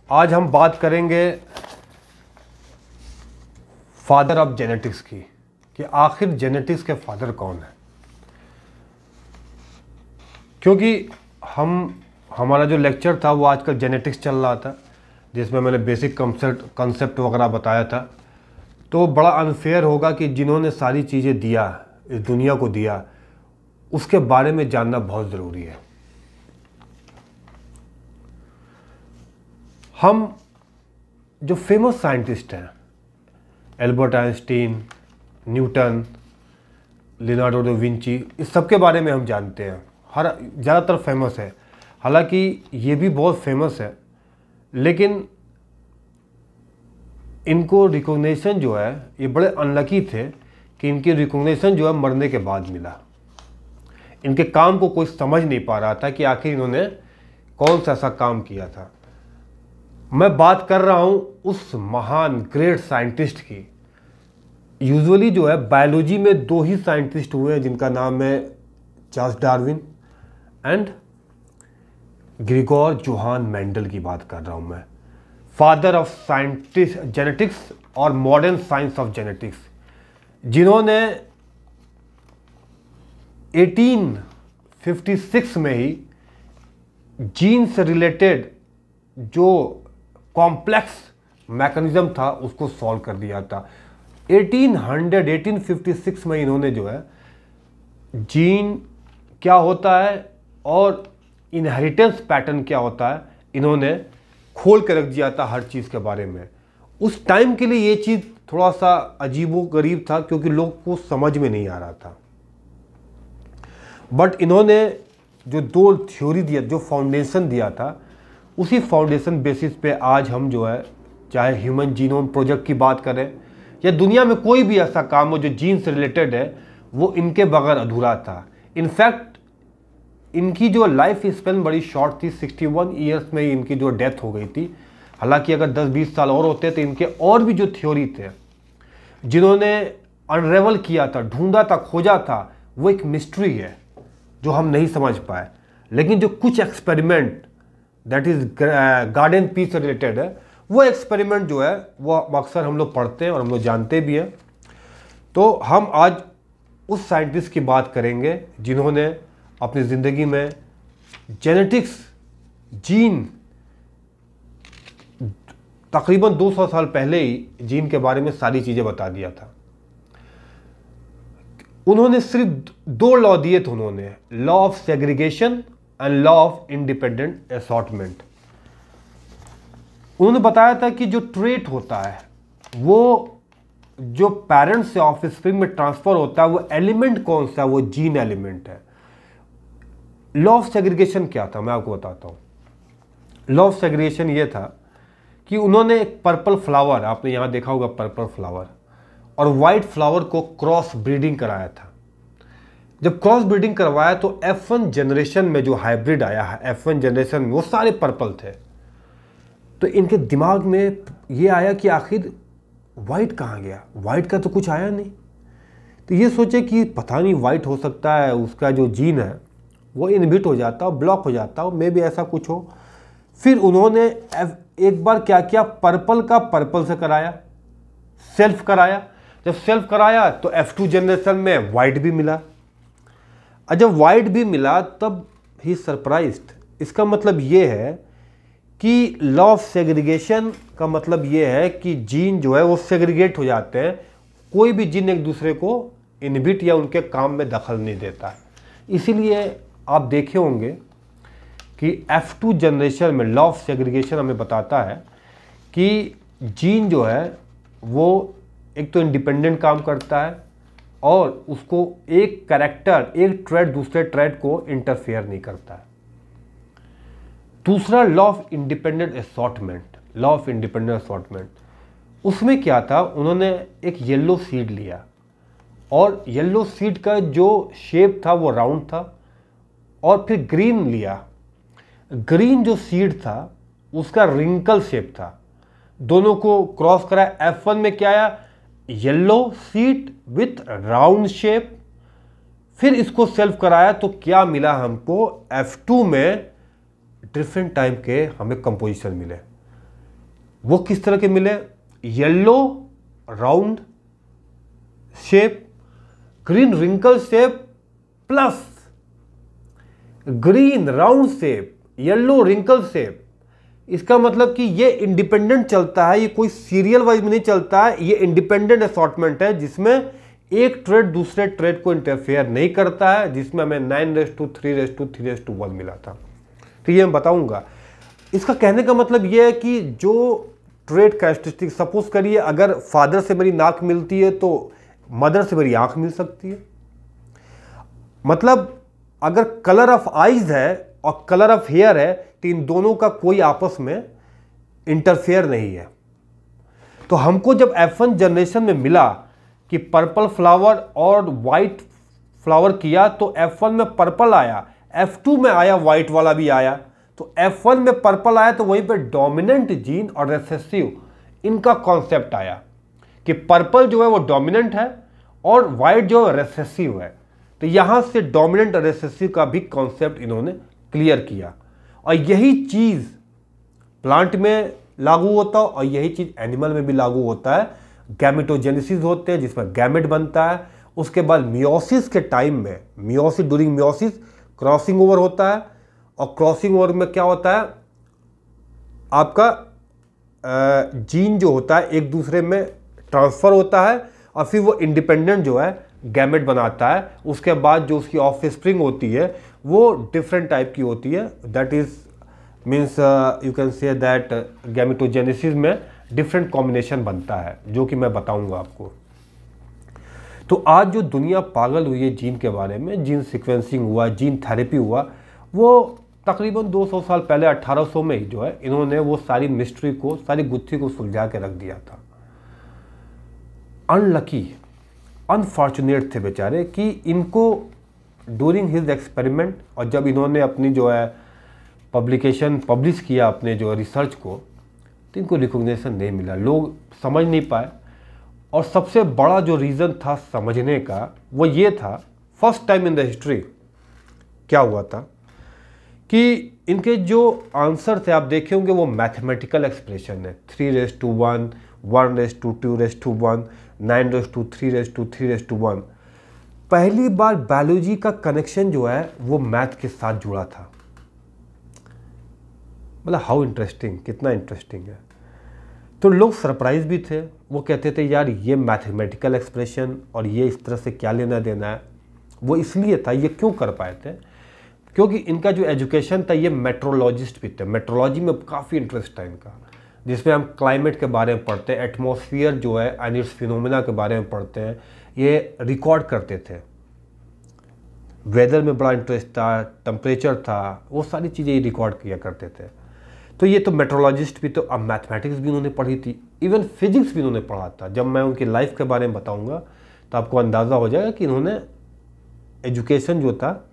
आज हम बात करेंगे फादर ऑफ जेनेटिक्स की, कि आखिर जेनेटिक्स के फादर कौन है। क्योंकि हमारा जो लेक्चर था वो आजकल जेनेटिक्स चल रहा था, जिसमें मैंने बेसिक कंसेप्ट वगैरह बताया था। तो बड़ा अनफेयर होगा कि जिन्होंने सारी चीज़ें दिया, इस दुनिया को दिया, उसके बारे में जानना बहुत ज़रूरी है। हम जो फेमस साइंटिस्ट हैं, Albert Einstein, Newton, Leonardo da Vinci, इस सब के बारे में हम जानते हैं, ज़्यादातर फेमस है। हालांकि ये भी बहुत फेमस है, लेकिन इनको रिकॉग्निशन जो है, ये बड़े अनलकी थे कि इनकी रिकॉग्निशन जो है मरने के बाद मिला। इनके काम को कोई समझ नहीं पा रहा था कि आखिर इन्होंने कौन सा ऐसा काम किया था। मैं बात कर रहा हूं उस महान ग्रेट साइंटिस्ट की। यूजुअली जो है बायोलॉजी में दो ही साइंटिस्ट हुए हैं, जिनका नाम है Charles Darwin and Grigor Johan Mendel की बात कर रहा हूं मैं। फादर ऑफ साइंटिस्ट जेनेटिक्स और मॉडर्न साइंस ऑफ जेनेटिक्स, जिन्होंने 1856 में ही जीन से रिलेटेड जो कॉम्प्लेक्स मैकेनिज्म था उसको सॉल्व कर दिया था। 1856 में इन्होंने जो है जीन क्या होता है और इनहेरिटेंस पैटर्न क्या होता है, इन्होंने खोल के रख दिया था हर चीज़ के बारे में। उस टाइम के लिए ये चीज़ थोड़ा सा अजीबोगरीब था, क्योंकि लोग को समझ में नहीं आ रहा था। बट इन्होंने जो दो थ्योरी दिया, जो फाउंडेशन दिया था, उसी फाउंडेशन बेसिस पे आज हम जो है, चाहे ह्यूमन जीनोम प्रोजेक्ट की बात करें या दुनिया में कोई भी ऐसा काम हो जो जीन से रिलेटेड है, वो इनके बगैर अधूरा था। इनफैक्ट इनकी जो लाइफ स्पेन बड़ी शॉर्ट थी, 61 ईयर्स में इनकी जो डेथ हो गई थी। हालांकि अगर 10-20 साल और होते तो इनके और भी जो थ्योरी थे, जिन्होंने अनरेवल किया था, ढूंढा था, खोजा था, वो एक मिस्ट्री है जो हम नहीं समझ पाए। लेकिन जो कुछ experiment that is garden peas से रिलेटेड है, वो एक्सपेरिमेंट जो है वो अक्सर हम लोग पढ़ते हैं और हम लोग जानते भी हैं। तो हम आज उस साइंटिस्ट की बात करेंगे जिन्होंने अपनी ज़िंदगी में जेनेटिक्स, जीन, तकरीबन 200 साल पहले ही जीन के बारे में सारी चीज़ें बता दिया था। उन्होंने सिर्फ दो लॉ दिए थे, उन्होंने law of segregation and law of independent assortment. उन्होंने बताया था कि जो ट्रेट होता है वो जो पेरेंट्स से ऑफस्प्रिंग में ट्रांसफर होता है, वो एलिमेंट कौन सा है, वो जीन एलिमेंट है। लॉ ऑफ सेग्रीगेशन क्या था, मैं आपको बताता हूं। लॉ ऑफ सेग्रीगेशन ये था कि उन्होंने एक पर्पल फ्लावर, आपने यहां देखा होगा पर्पल फ्लावर, और वाइट फ्लावर को क्रॉस ब्रीडिंग कराया था। जब क्रॉस ब्रीडिंग करवाया तो F1 जनरेशन में जो हाइब्रिड आया है, F1 जनरेशन में वो सारे पर्पल थे। तो इनके दिमाग में ये आया कि आखिर वाइट कहाँ गया, वाइट का तो कुछ आया नहीं। तो ये सोचे कि पता नहीं वाइट हो सकता है उसका जो जीन है वो इनहिबिट हो जाता हो, ब्लॉक हो जाता हो, मे भी ऐसा कुछ हो। फिर उन्होंने एक बार क्या किया, पर्पल का पर्पल से कराया, सेल्फ कराया। जब सेल्फ कराया तो F2 जनरेशन में वाइट भी मिला। और जब वाइट भी मिला तब ही सरप्राइज्ड। इसका मतलब ये है कि लॉ ऑफ सेग्रीगेशन का मतलब ये है कि जीन जो है वो सेग्रीगेट हो जाते हैं। कोई भी जीन एक दूसरे को इनहिबिट या उनके काम में दखल नहीं देता है। इसीलिए आप देखे होंगे कि F2 जनरेशन में लॉ ऑफ सेग्रीगेशन हमें बताता है कि जीन जो है वो एक तो इंडिपेंडेंट काम करता है और उसको एक कैरेक्टर, एक ट्रेड दूसरे ट्रेड को इंटरफेयर नहीं करता है। दूसरा law of independent assortment, law of independent assortment, उसमें क्या था, उन्होंने एक येलो सीड लिया और येलो सीड का जो शेप था वो राउंड था, और फिर ग्रीन लिया। ग्रीन जो सीड था उसका रिंकल शेप था। दोनों को क्रॉस कराया। F1 में क्या आया, yellow seed with round shape. फिर इसको सेल्फ कराया तो क्या मिला हमको, F2 में डिफरेंट टाइप के हमें कंपोजिशन मिले। वो किस तरह के मिले? Yellow round shape, green wrinkle shape plus green round shape, yellow wrinkle shape. इसका मतलब कि ये इंडिपेंडेंट चलता है, ये कोई सीरियल वाइज में नहीं चलता है, ये इंडिपेंडेंट असॉर्टमेंट है जिसमें एक ट्रेड दूसरे ट्रेड को इंटरफेयर नहीं करता है, जिसमें हमें 9:3:3:1 मिला था। तो ये मैं बताऊंगा। इसका कहने का मतलब ये है कि जो ट्रेड कैरेक्टरिस्टिक, सपोज करिए अगर फादर से मेरी नाक मिलती है तो मदर से मेरी आंख मिल सकती है। मतलब अगर कलर ऑफ आईज है और कलर ऑफ हेयर है तो इन दोनों का कोई आपस में इंटरफेयर नहीं है। तो हमको जब F1 जनरेशन में मिला कि पर्पल फ्लावर और वाइट फ्लावर किया तो F1 में पर्पल आया, F2 में आया वाइट वाला भी आया। तो F1 में पर्पल आया तो वहीं पे डोमिनेंट जीन और रिसेसिव इनका कॉन्सेप्ट आया कि पर्पल जो है वो डोमिनेंट है और वाइट जो है रिसेसिव है। तो यहां से डोमिनेंट और रिसेसिव का भी कॉन्सेप्ट इन्होंने क्लियर किया। और यही चीज प्लांट में लागू होता है और यही चीज एनिमल में भी लागू होता है। गैमेटोजेनेसिस होते हैं जिसमें गैमेट बनता है, उसके बाद मियोसिस के टाइम में, meiosis during meiosis crossing over होता है और क्रॉसिंग ओवर में क्या होता है, आपका जीन जो होता है एक दूसरे में ट्रांसफर होता है और फिर वो इंडिपेंडेंट जो है गैमेट बनाता है। उसके बाद जो उसकी ऑफस्प्रिंग होती है वो डिफरेंट टाइप की होती है। That is means you can say that gametogenesis में डिफरेंट कॉम्बिनेशन बनता है, जो कि मैं बताऊंगा आपको। तो आज जो दुनिया पागल हुई है जीन के बारे में, जीन सीक्वेंसिंग हुआ, जीन थेरेपी हुआ, वो तकरीबन 200 साल पहले 1800 में ही जो है इन्होंने वो सारी मिस्ट्री को, सारी गुत्थी को सुलझा के रख दिया था। अनलकी, अनफॉर्चुनेट थे बेचारे कि इनको ड्यूरिंग हिज एक्सपेरिमेंट, और जब इन्होंने अपनी जो है पब्लिकेशन पब्लिश किया अपने जो रिसर्च को, तो इनको रिकॉग्निशन नहीं मिला, लोग समझ नहीं पाए। और सबसे बड़ा जो रीज़न था समझने का वो ये था, first time in the history क्या हुआ था कि इनके जो आंसर थे आप देखे होंगे वो मैथमेटिकल एक्सप्रेशन है। 3:1, 1:2:1, 9:3:3:1। पहली बार बायोलॉजी का कनेक्शन जो है वो मैथ के साथ जुड़ा था। मतलब हाउ इंटरेस्टिंग, कितना इंटरेस्टिंग है। तो लोग सरप्राइज भी थे, वो कहते थे यार ये मैथमेटिकल एक्सप्रेशन और ये इस तरह से क्या लेना देना है। वो इसलिए था, ये क्यों कर पाए थे, क्योंकि इनका जो एजुकेशन था ये मेट्रोलॉजिस्ट भी थे। मेट्रोलॉजी में काफ़ी इंटरेस्ट था इनका, जिसमें हम क्लाइमेट के बारे में पढ़ते हैं, एटमॉस्फेयर जो है एंड इट्स फिनोमेना के बारे में पढ़ते हैं, ये रिकॉर्ड करते थे। वेदर में बड़ा इंटरेस्ट था, टेम्परेचर था, वो सारी चीज़ें ये रिकॉर्ड किया करते थे। तो ये तो मेट्रोलॉजिस्ट भी, तो अब मैथमेटिक्स भी उन्होंने पढ़ी थी, इवन फिजिक्स भी उन्होंने पढ़ा था। जब मैं उनकी लाइफ के बारे में बताऊंगा तो आपको अंदाज़ा हो जाएगा कि इन्होंने एजुकेशन जो था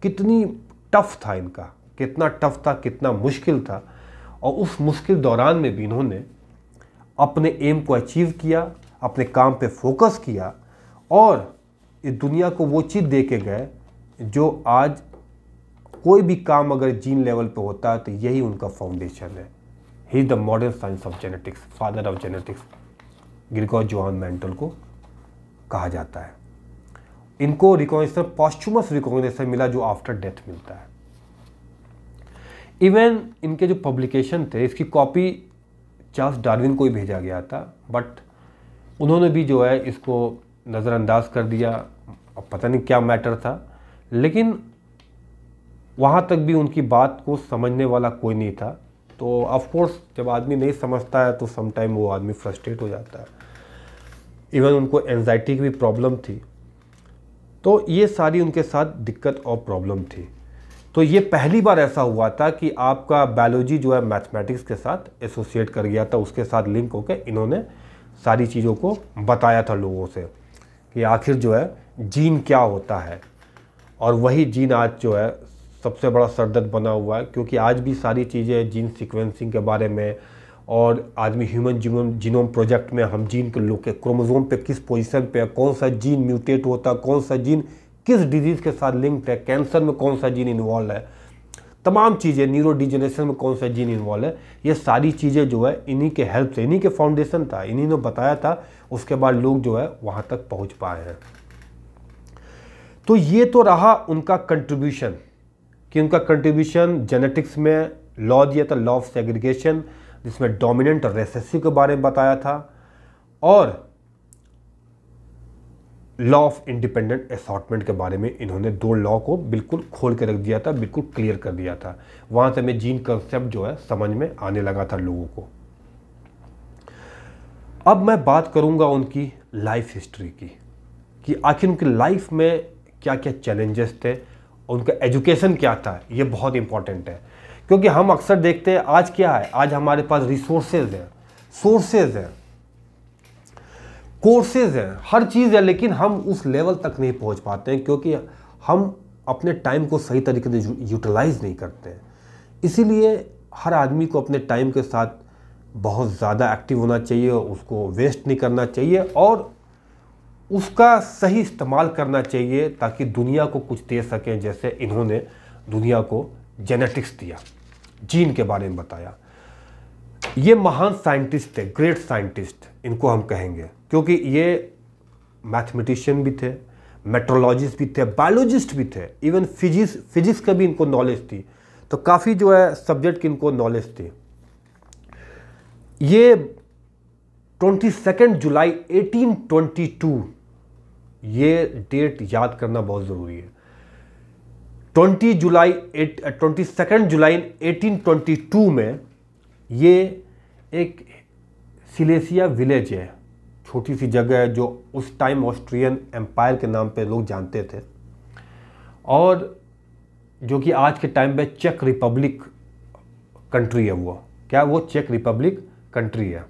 कितनी टफ था इनका, कितना टफ था, कितना मुश्किल था। और उस मुश्किल दौरान में भी इन्होंने अपने एम को अचीव किया, अपने काम पे फोकस किया और इस दुनिया को वो चीज़ दे के गए जो आज कोई भी काम अगर जीन लेवल पे होता है तो यही उनका फाउंडेशन है। He is the modern science of genetics, father of genetics, Grigor Johan Mendel को कहा जाता है। इनको रिकॉग्निशन, पॉस्चुमस रिकॉग्निशन मिला जो आफ्टर डेथ मिलता है। इवन इनके जो पब्लिकेशन थे, इसकी कॉपी चार्ल्स डार्विन को ही भेजा गया था, बट उन्होंने भी जो है इसको नज़रअंदाज कर दिया। अब पता नहीं क्या मैटर था, लेकिन वहाँ तक भी उनकी बात को समझने वाला कोई नहीं था। तो ऑफ कोर्स जब आदमी नहीं समझता है तो समटाइम वो आदमी फ्रस्ट्रेट हो जाता है। इवन उनको एंजाइटी की भी प्रॉब्लम थी, तो ये सारी उनके साथ दिक्कत और प्रॉब्लम थी। तो ये पहली बार ऐसा हुआ था कि आपका बायोलॉजी जो है मैथमेटिक्स के साथ एसोसिएट कर गया था, उसके साथ लिंक होकर इन्होंने सारी चीज़ों को बताया था लोगों से कि आखिर जो है जीन क्या होता है। और वही जीन आज जो है सबसे बड़ा सरदर्द बना हुआ है, क्योंकि आज भी सारी चीज़ें जीन सीक्वेंसिंग के बारे में, और आदमी ह्यूमन जीनोम प्रोजेक्ट में हम जीन के लोग के क्रोमोसोम पे किस पोजीशन पे है, कौन सा जीन म्यूटेट होता है, कौन सा जीन किस डिजीज़ के साथ लिंक्ड है, कैंसर में कौन सा जीन इन्वॉल्व है, तमाम चीज़ें, न्यूरो डिजेनरेशन में कौन सा जीन इन्वॉल्व है, ये सारी चीज़ें जो है इन्हीं के हेल्प से, इन्हीं के फाउंडेशन था, इन्हीं ने बताया था, उसके बाद लोग जो है वहाँ तक पहुँच पाए हैं। तो ये तो रहा उनका कंट्रीब्यूशन, कि उनका कंट्रीब्यूशन जेनेटिक्स में लॉ दिया था, लॉ ऑफ सेग्रीगेशन, जिसमें डोमिनेंट और रेसेसिव के बारे में बताया था, और लॉ ऑफ इंडिपेंडेंट असॉर्टमेंट के बारे में इन्होंने 2 लॉ को बिल्कुल खोल के रख दिया था, बिल्कुल क्लियर कर दिया था। वहाँ से हमें जीन कंसेप्ट जो है समझ में आने लगा था लोगों को। अब मैं बात करूँगा उनकी लाइफ हिस्ट्री की, कि आखिर उनकी लाइफ में क्या क्या चैलेंजेस थे, उनका एजुकेशन क्या था। ये बहुत इंपॉर्टेंट है, क्योंकि हम अक्सर देखते हैं आज क्या है, आज हमारे पास रिसोर्सेज हैं, सोर्सेज हैं, कोर्सेज हैं, हर चीज़ है, लेकिन हम उस लेवल तक नहीं पहुंच पाते हैं, क्योंकि हम अपने टाइम को सही तरीके से यूटिलाइज नहीं करते हैं। इसीलिए हर आदमी को अपने टाइम के साथ बहुत ज़्यादा एक्टिव होना चाहिए, उसको वेस्ट नहीं करना चाहिए और उसका सही इस्तेमाल करना चाहिए, ताकि दुनिया को कुछ दे सकें, जैसे इन्होंने दुनिया को जेनेटिक्स दिया, जीन के बारे में बताया। ये महान साइंटिस्ट थे, ग्रेट साइंटिस्ट इनको हम कहेंगे, क्योंकि ये मैथमेटिशियन भी थे, मेट्रोलॉजिस्ट भी थे, बायोलॉजिस्ट भी थे, इवन फिजिक्स का भी इनको नॉलेज थी। तो काफ़ी जो है सब्जेक्ट की इनको नॉलेज थी। ये 22 जुलाई 1822, ये डेट याद करना बहुत ज़रूरी है। 22 जुलाई 1822 में ये एक सिलेसिया विलेज है, छोटी सी जगह है, जो उस टाइम ऑस्ट्रियन एम्पायर के नाम पे लोग जानते थे, और जो कि आज के टाइम पे चेक रिपब्लिक कंट्री है। वो क्या, वो चेक रिपब्लिक कंट्री है।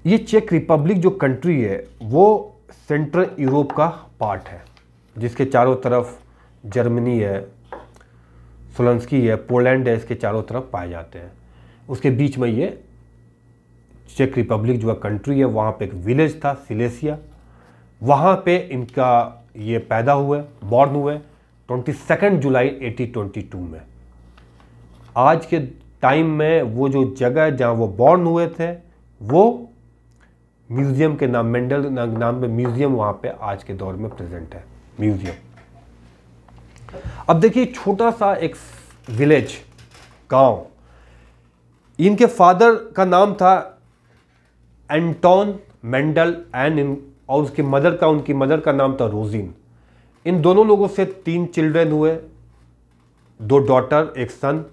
ये चेक रिपब्लिक जो कंट्री है वो सेंट्रल यूरोप का पार्ट है, जिसके चारों तरफ जर्मनी है, स्लोवाकिया है, पोलैंड है, इसके चारों तरफ पाए जाते हैं। उसके बीच में ये चेक रिपब्लिक जो कंट्री है, वहाँ पे एक विलेज था सिलेसिया, वहाँ पे इनका ये पैदा हुए, बॉर्न हुए 22 जुलाई 1822 में। आज के टाइम में वो जो जगह जहाँ वो बॉर्न हुए थे, वो म्यूज़ियम के नाम, मेंडल नाम पे म्यूज़ियम वहाँ पे आज के दौर में प्रेजेंट है, म्यूज़ियम। अब देखिए, छोटा सा एक विलेज, गांव, इनके फादर का नाम था एंटोन मेंडल और उनकी मदर का नाम था रोजिन। इन दोनों लोगों से 3 चिल्ड्रन हुए, 2 डॉटर, 1 सन।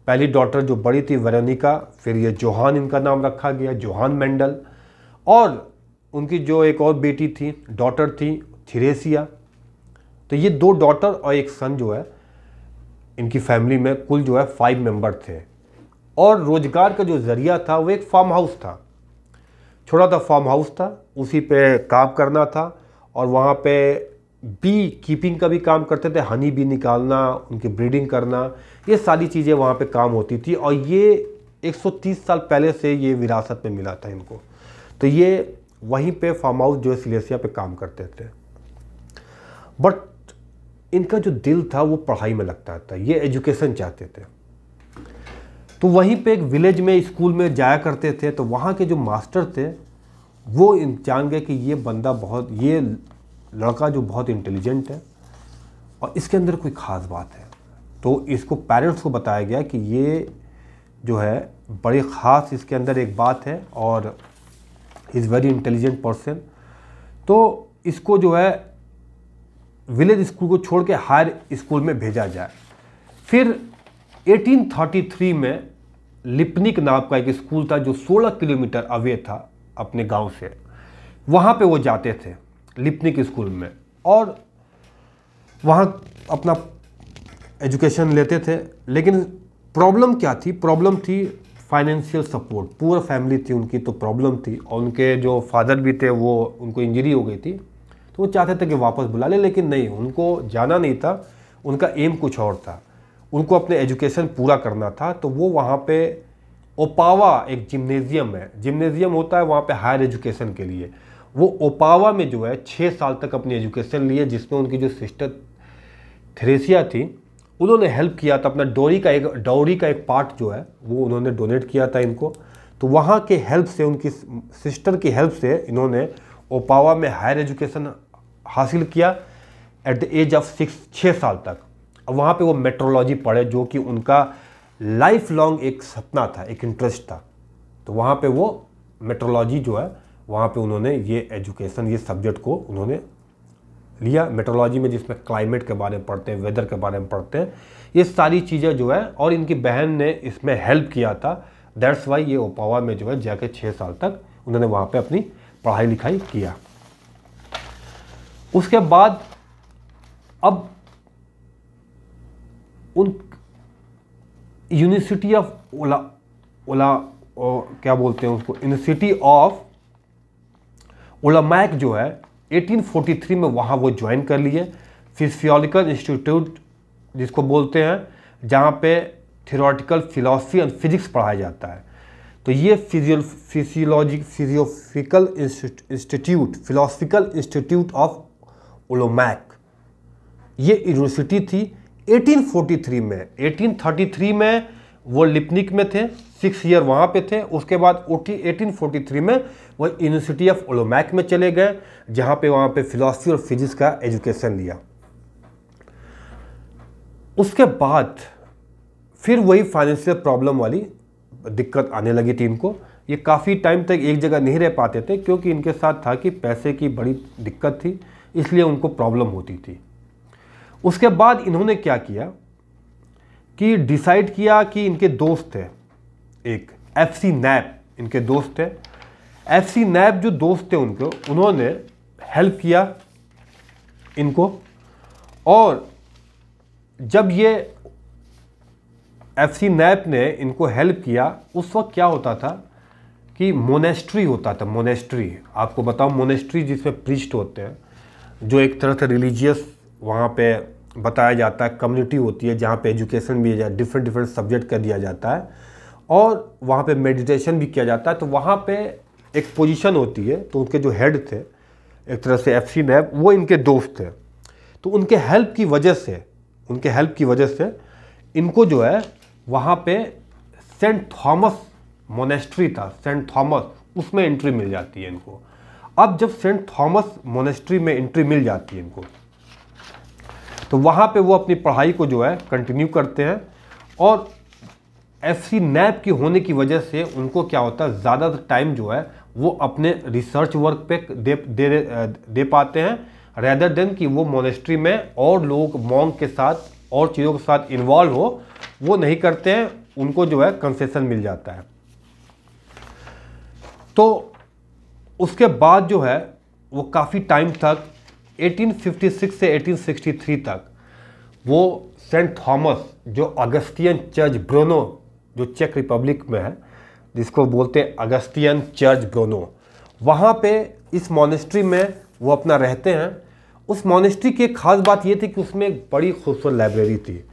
पहली डॉटर जो बड़ी थी वेरोनिका, फिर ये जोहान इनका नाम रखा गया, जोहान मेंडल। और उनकी जो एक और बेटी थी, डॉटर थी, थेरेसिया। तो ये 2 डॉटर और 1 सन जो है इनकी फैमिली में कुल जो है 5 मेंबर थे। और रोजगार का जो जरिया था वो एक फार्म हाउस था, छोटा सा फार्म हाउस था, उसी पे काम करना था। और वहाँ पे बी कीपिंग का भी काम करते थे, हनी बी निकालना, उनकी ब्रीडिंग करना, ये सारी चीज़ें वहाँ पे काम होती थी। और ये 130 साल पहले से ये विरासत में मिला था इनको। तो ये वहीं पे फार्म हाउस जो है सिलेसिया पे काम करते थे। बट इनका जो दिल था वो पढ़ाई में लगता था, ये एजुकेशन चाहते थे। तो वहीं पे एक विलेज में स्कूल में जाया करते थे। तो वहाँ के जो मास्टर थे वो जान गए कि ये लड़का जो बहुत इंटेलिजेंट है और इसके अंदर कोई ख़ास बात है। तो इसको पेरेंट्स को बताया गया कि ये जो है बड़ी ख़ास इसके अंदर एक बात है और इज़ वेरी इंटेलिजेंट पर्सन। तो इसको जो है विलेज स्कूल को छोड़ के हायर स्कूल में भेजा जाए। फिर 1833 में लिपनिक नाम का एक स्कूल था जो 16 किलोमीटर अवे था अपने गांव से, वहाँ पे वो जाते थे लिपनिक स्कूल में, और वहाँ अपना एजुकेशन लेते थे। लेकिन प्रॉब्लम क्या थी? प्रॉब्लम थी फाइनेंशियल सपोर्ट। पूरा फैमिली थी उनकी, तो प्रॉब्लम थी। और उनके जो फादर भी थे वो उनको इंजरी हो गई थी, तो वो चाहते थे कि वापस बुला ले, लेकिन नहीं, उनको जाना नहीं था। उनका एम कुछ और था, उनको अपने एजुकेशन पूरा करना था। तो वो वहाँ पे ओपावा एक जिम्नेजियम है, जिम्नेजियम होता है वहाँ पे हायर एजुकेशन के लिए। वो ओपावा में जो है 6 साल तक अपनी एजुकेशन लिए, जिसमें उनकी जो सिस्टर थेरेसिया थी उन्होंने हेल्प किया था, अपना डाउरी का एक पार्ट जो है वो उन्होंने डोनेट किया था इनको। तो वहाँ के हेल्प से, उनकी सिस्टर की हेल्प से इन्होंने ओपावा में हायर एजुकेशन हासिल किया एट द एज ऑफ 6 साल तक। अब वहाँ पे वो मेट्रोलॉजी पढ़े, जो कि उनका लाइफ लॉन्ग एक सपना था, एक इंटरेस्ट था। तो वहाँ पे वो मेट्रोलॉजी जो है वहाँ पे उन्होंने ये एजुकेशन, ये सब्जेक्ट को उन्होंने लिया। मेट्रोलॉजी में जिसमें क्लाइमेट के बारे में पढ़ते हैं, वेदर के बारे में पढ़ते हैं, ये सारी चीज़ें जो है, और इनकी बहन ने इसमें हेल्प किया था। दैट्स वाई ये ओपावा में जो है जाके 6 साल तक उन्होंने वहाँ पे अपनी पढ़ाई लिखाई किया। उसके बाद अब उन यूनिवर्सिटी ऑफ क्या बोलते हैं उसको, यूनिवर्सिटी ऑफ ओलामैक जो है 1843 में वहाँ वो ज्वाइन कर लिए। फिजियोलॉजिकल इंस्टीट्यूट जिसको बोलते हैं, जहाँ पे थियोरेटिकल फिलॉसफी एंड फिजिक्स पढ़ाया जाता है। तो ये फिलोसफिकल इंस्टीट्यूट ऑफ ओलामैक, ये यूनिवर्सिटी थी 1843 में। 1833 में वो लिपनिक में थे, 6 ईयर वहाँ पे थे। उसके बाद 1843 में वो यूनिवर्सिटी ऑफ ओलामैक में चले गए, जहाँ पे वहाँ पे फिलॉसफी और फिजिक्स का एजुकेशन लिया। उसके बाद फिर वही फाइनेंशियल प्रॉब्लम वाली दिक्कत आने लगी थी इनको। ये काफ़ी टाइम तक एक जगह नहीं रह पाते थे, क्योंकि इनके साथ था कि पैसे की बड़ी दिक्कत थी, इसलिए उनको प्रॉब्लम होती थी। उसके बाद इन्होंने क्या किया कि डिसाइड किया कि इनके दोस्त थे, एक FC नैप इनके दोस्त थे। FC नैप जो दोस्त थे उनको, उन्होंने हेल्प किया इनको। और जब ये FC नैप ने इनको हेल्प किया, उस वक्त क्या होता था कि मोनेस्ट्री होता था। मोनेस्ट्री, आपको बताओ, मोनेस्ट्री जिसमें प्रीस्ट होते हैं, जो एक तरह से रिलीजियस वहाँ पे बताया जाता है, कम्युनिटी होती है जहाँ पे एजुकेशन भी डिफरेंट सब्जेक्ट का दिया जाता है, और वहाँ पे मेडिटेशन भी किया जाता है। तो वहाँ पे एक पोजीशन होती है। तो उनके जो हेड थे एक तरह से FC नैप, वो इनके दोस्त थे। तो उनके हेल्प की वजह से इनको जो है वहाँ पे सेंट थॉमस मोनेस्ट्री था, सेंट थॉमस, उसमें एंट्री मिल जाती है इनको। अब जब सेंट थॉमस मोनेस्ट्री में एंट्री मिल जाती है इनको, तो वहाँ पे वो अपनी पढ़ाई को जो है कंटिन्यू करते हैं। और FC नैप की होने की वजह से उनको क्या होता है, ज़्यादा टाइम जो है वो अपने रिसर्च वर्क पे दे पाते हैं, रेदर देन कि वो मोनेस्ट्री में और लोग मॉन्क के साथ और चीज़ों के साथ इन्वॉल्व हो, वो नहीं करते हैं। उनको जो है कंसेशन मिल जाता है। तो उसके बाद जो है वो काफ़ी टाइम तक 1856 से 1863 तक वो सेंट थॉमस, जो अगस्तियन चर्च ब्रोनो, जो चेक रिपब्लिक में है, जिसको बोलते हैं अगस्तियन चर्च ब्रोनो, वहाँ पे इस मॉनेस्ट्री में वो अपना रहते हैं। उस मॉनेस्ट्री की एक खास बात ये थी कि उसमें एक बड़ी खूबसूरत लाइब्रेरी थी।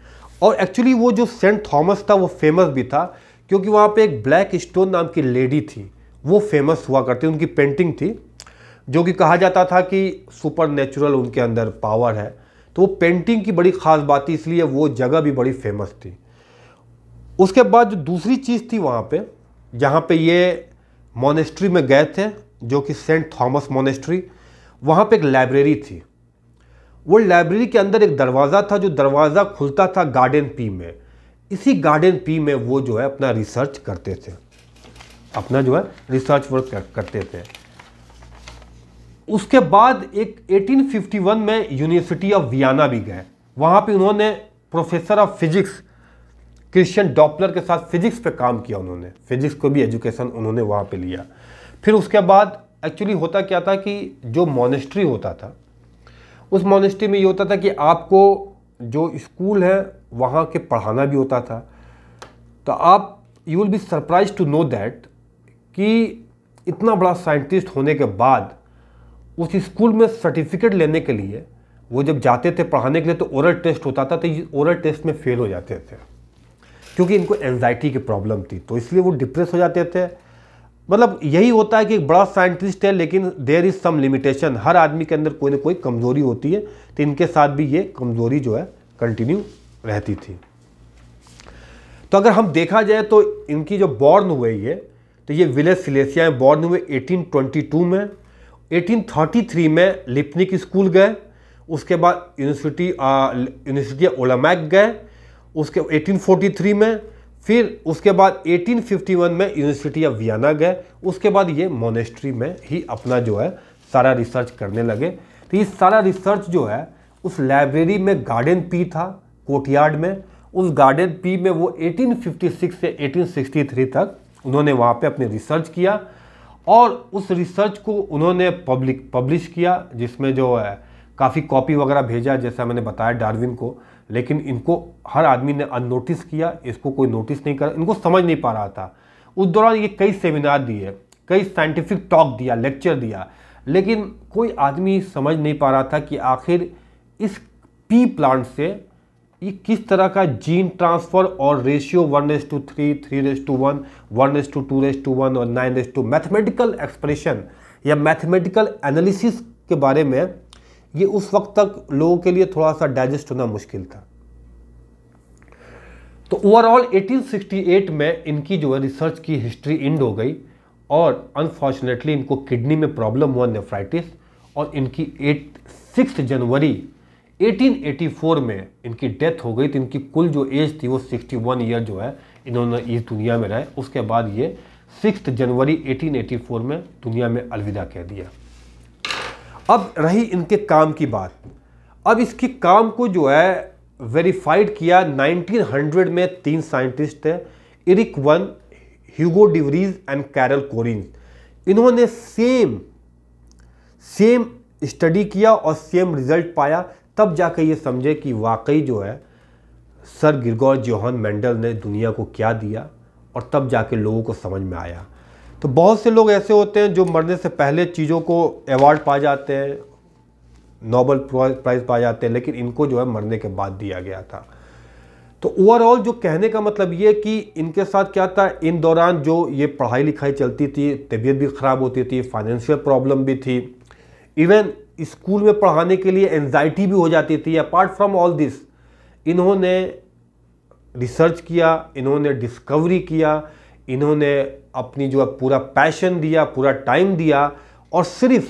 और एक्चुअली वो जो सेंट थॉमस था वो फेमस भी था, क्योंकि वहाँ पे एक ब्लैक स्टोन नाम की लेडी थी, वो फेमस हुआ करती, उनकी पेंटिंग थी, जो कि कहा जाता था कि सुपर नेचुरल उनके अंदर पावर है। तो वो पेंटिंग की बड़ी ख़ास बात थी, इसलिए वो जगह भी बड़ी फेमस थी। उसके बाद जो दूसरी चीज़ थी वहाँ पे, जहाँ पे ये मॉनेस्ट्री में गए थे, जो कि सेंट थॉमस मॉनेस्ट्री, वहाँ पे एक लाइब्रेरी थी। वो लाइब्रेरी के अंदर एक दरवाज़ा था, जो दरवाज़ा खुलता था गार्डन पी में। इसी गार्डन पी में वो जो है अपना रिसर्च करते थे, अपना जो है रिसर्च वर्क करते थे। उसके बाद एक 1851 में यूनिवर्सिटी ऑफ वियना भी गए। वहाँ पे उन्होंने professor of physics Christian Doppler के साथ फिजिक्स पे काम किया। उन्होंने फिजिक्स को भी एजुकेशन उन्होंने वहाँ पे लिया। फिर उसके बाद एक्चुअली होता क्या था कि जो मॉनेस्ट्री होता था, उस मॉनेस्ट्री में ये होता था कि आपको जो स्कूल है वहाँ के पढ़ाना भी होता था। तो आप you will be surprise to know that कि इतना बड़ा साइंटिस्ट होने के बाद उस स्कूल में सर्टिफिकेट लेने के लिए वो जब जाते थे पढ़ाने के लिए, तो ओरल टेस्ट होता था। तो ये ओरल टेस्ट में फेल हो जाते थे, क्योंकि इनको एंजाइटी की प्रॉब्लम थी, तो इसलिए वो डिप्रेस हो जाते थे। मतलब यही होता है कि एक बड़ा साइंटिस्ट है, लेकिन देयर इज़ सम लिमिटेशन। हर आदमी के अंदर कोई ना कोई कमज़ोरी होती है, तो इनके साथ भी ये कमज़ोरी जो है कंटिन्यू रहती थी। तो अगर हम देखा जाए तो इनकी जो बॉर्न हुए ये, तो ये विलेज सिलेसिया में बॉर्न हुए 1822 में। 1833 में लिपनिक स्कूल गए, उसके बाद यूनिवर्सिटी ओलामैक गए, उसके 1843 में, फिर उसके बाद 1851 में यूनिवर्सिटी ऑफ वियना गए। उसके बाद ये मोनेस्ट्री में ही अपना जो है सारा रिसर्च करने लगे। तो ये सारा रिसर्च जो है उस लाइब्रेरी में गार्डन पी था कोर्टयार्ड में, उस गार्डन पी में वो 1856 से 1863 तक उन्होंने वहाँ पे अपने रिसर्च किया और उस रिसर्च को उन्होंने पब्लिश किया, जिसमें जो है काफ़ी कॉपी वगैरह भेजा जैसा मैंने बताया डार्विन को, लेकिन इनको हर आदमी ने अननोटिस किया, इसको कोई नोटिस नहीं कर, इनको समझ नहीं पा रहा था। उस दौरान ये कई सेमिनार दिए, कई साइंटिफिक टॉक दिया, लेक्चर दिया, लेकिन कोई आदमी समझ नहीं पा रहा था कि आखिर इस पी प्लांट से ये किस तरह का जीन ट्रांसफ़र और रेशियो 1:3, 3:1, 1:2:1 और 9:, मैथमेटिकल एक्सप्रेशन या मैथमेटिकल एनालिसिस के बारे में ये उस वक्त तक लोगों के लिए थोड़ा सा डाइजेस्ट होना मुश्किल था। तो ओवरऑल 1868 में इनकी जो है रिसर्च की हिस्ट्री एंड हो गई और अनफॉर्चुनेटली इनको किडनी में प्रॉब्लम हुआ, नेफ्राइटिस, और इनकी 6 जनवरी 1884 में इनकी डेथ हो गई। तो इनकी कुल जो एज थी वो 61 ईयर जो है इन्होंने इस दुनिया में रहे। उसके बाद ये 6 जनवरी 1884 में दुनिया में अलविदा कह दिया। अब रही इनके काम की बात। अब इसके काम को जो है वेरीफाइड किया 1900 में 3 साइंटिस्ट थे, Erich von, Hugo de Vries and Carl Correns. इन्होंने सेम स्टडी किया और सेम रिजल्ट पाया, तब जाकर ये समझे कि वाकई जो है सर ग्रिगोर जोहान मेंडल ने दुनिया को क्या दिया, और तब जाके लोगों को समझ में आया। तो बहुत से लोग ऐसे होते हैं जो मरने से पहले चीज़ों को अवार्ड पा जाते हैं, नोबेल प्राइज़ पा जाते हैं, लेकिन इनको जो है मरने के बाद दिया गया था। तो ओवरऑल जो कहने का मतलब ये कि इनके साथ क्या था, इन दौरान जो ये पढ़ाई लिखाई चलती थी, तबीयत भी ख़राब होती थी, फाइनेंशियल प्रॉब्लम भी थी, इवन स्कूल में पढ़ाने के लिए एंजाइटी भी हो जाती थी। अपार्ट फ्रॉम ऑल दिस इन्होंने रिसर्च किया, इन्होंने डिस्कवरी किया, इन्होंने अपनी जो है पूरा पैशन दिया, पूरा टाइम दिया, और सिर्फ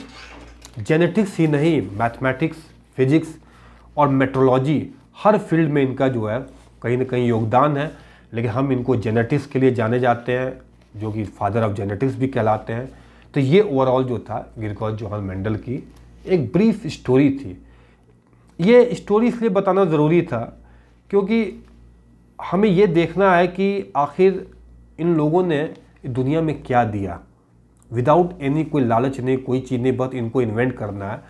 जेनेटिक्स ही नहीं, मैथमेटिक्स, फिजिक्स और मेट्रोलॉजी हर फील्ड में इनका जो है कहीं ना कहीं योगदान है। लेकिन हम इनको जेनेटिक्स के लिए जाने जाते हैं, जो कि फादर ऑफ जेनेटिक्स भी कहलाते हैं। तो ये ओवरऑल जो था ग्रिगोर जोहान मेंडल की एक ब्रीफ स्टोरी थी। ये स्टोरी इसलिए बताना ज़रूरी था क्योंकि हमें ये देखना है कि आखिर इन लोगों ने दुनिया में क्या दिया, विदाउट एनी कोई लालच नहीं, कोई चीज़ नहीं, बस इनको इन्वेंट करना है।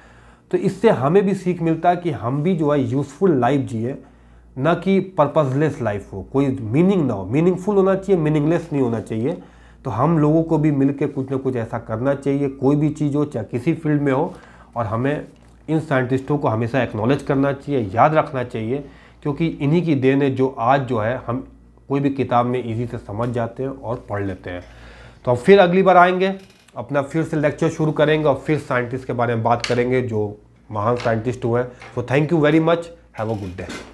तो इससे हमें भी सीख मिलता है कि हम भी जो है यूज़फुल लाइफ जिए, ना कि पर्पसलेस लाइफ हो, कोई मीनिंग ना हो। मीनिंगफुल होना चाहिए, मीनिंगलेस नहीं होना चाहिए। तो हम लोगों को भी मिल के कुछ ना कुछ ऐसा करना चाहिए, कोई भी चीज़ हो, चाहे किसी फील्ड में हो, और हमें इन साइंटिस्टों को हमेशा एक्नॉलेज करना चाहिए, याद रखना चाहिए, क्योंकि इन्हीं की देन है जो आज जो है हम कोई भी किताब में इजी से समझ जाते हैं और पढ़ लेते हैं। तो अब फिर अगली बार आएंगे, अपना फिर से लेक्चर शुरू करेंगे और फिर साइंटिस्ट के बारे में बात करेंगे जो महान साइंटिस्ट हुए हैं। तो thank you very much, have a good day.